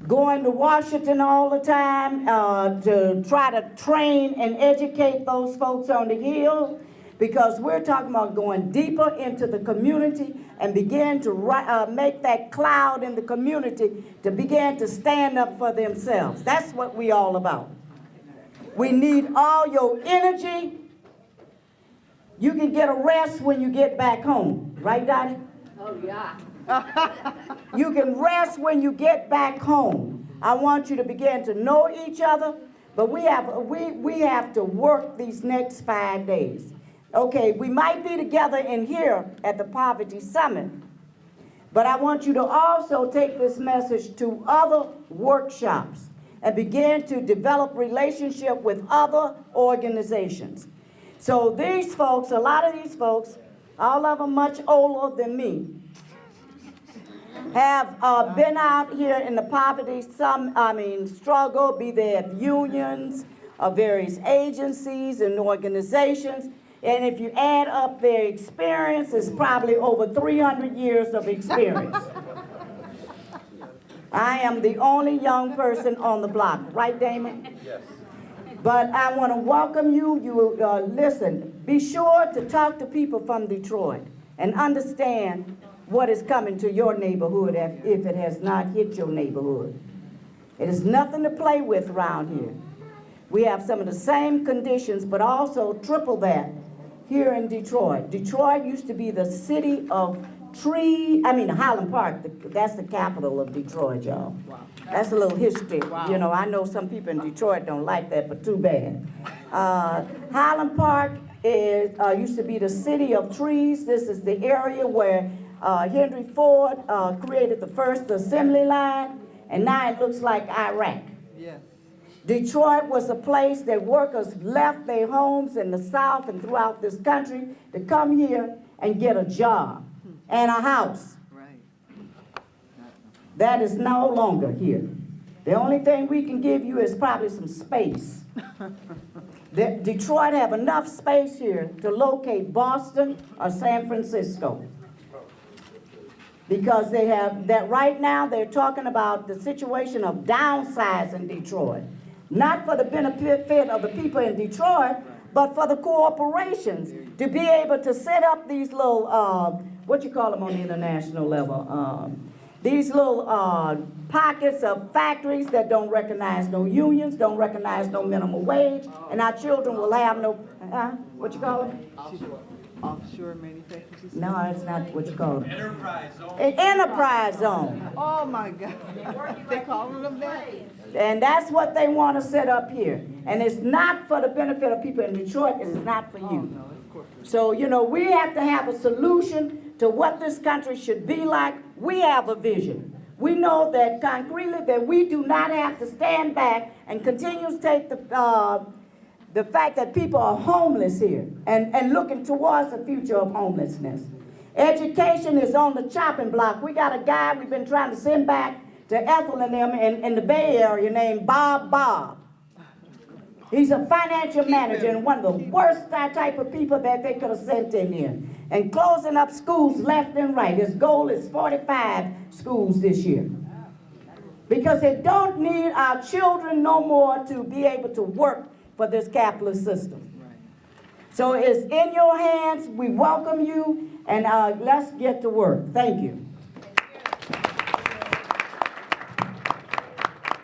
going to Washington all the time to try to train and educate those folks on the Hill, because we're talking about going deeper into the community and begin to make that cloud in the community to begin to stand up for themselves. That's what we're all about. We need all your energy. You can get a rest when you get back home. Right, Dottie? Oh, yeah. You can rest when you get back home. I want you to begin to know each other, but we have to work these next 5 days. Okay, we might be together in here at the Poverty Summit, but I want you to also take this message to other workshops and begin to develop relationship with other organizations. So these folks, a lot of these folks, all of them much older than me, have been out here in the poverty struggle, be they at unions or various agencies and organizations. And if you add up their experience, it's probably over 300 years of experience. I am the only young person on the block. Right, Damon? Yes. But I want to welcome you. Listen, be sure to talk to people from Detroit and understand what is coming to your neighborhood if it has not hit your neighborhood. It is nothing to play with around here. We have some of the same conditions, but also triple that here in Detroit. Detroit used to be the city of Highland Park, that's the capital of Detroit, y'all. Wow. That's a little history. Wow. You know, I know some people in Detroit don't like that, but too bad. Highland Park used to be the city of trees. This is the area where Henry Ford created the first assembly line, and now it looks like Iraq. Yes. Detroit was a place that workers left their homes in the South and throughout this country to come here and get a job and a house. Right. That is no longer here. The only thing we can give you is probably some space. Detroit have enough space here to locate Boston or San Francisco. Because they have that right now, they're talking about the situation of downsizing Detroit. Not for the benefit of the people in Detroit, but for the corporations to be able to set up these little, what you call them on the international level, these little pockets of factories that don't recognize no unions, don't recognize no minimum wage, and our children will have no, what you call them? Offshore manufacturing. No, it's not what you call it. Enterprise zone. An enterprise zone. Oh my God. They calling them that? And that's what they want to set up here. And it's not for the benefit of people in Detroit, it is not for you. No, of course. So, you know, we have to have a solution to what this country should be like. We have a vision. We know that concretely that we do not have to stand back and continue to take the fact that people are homeless here and looking towards the future of homelessness. Education is on the chopping block. We got a guy we've been trying to send back to Ethel and them in the Bay Area named Bob. He's a financial manager and one of the worst type of people that they could have sent in here. And closing up schools left and right. His goal is 45 schools this year. Because they don't need our children no more to be able to work for this capitalist system. So it's in your hands. We welcome you, and let's get to work. Thank you.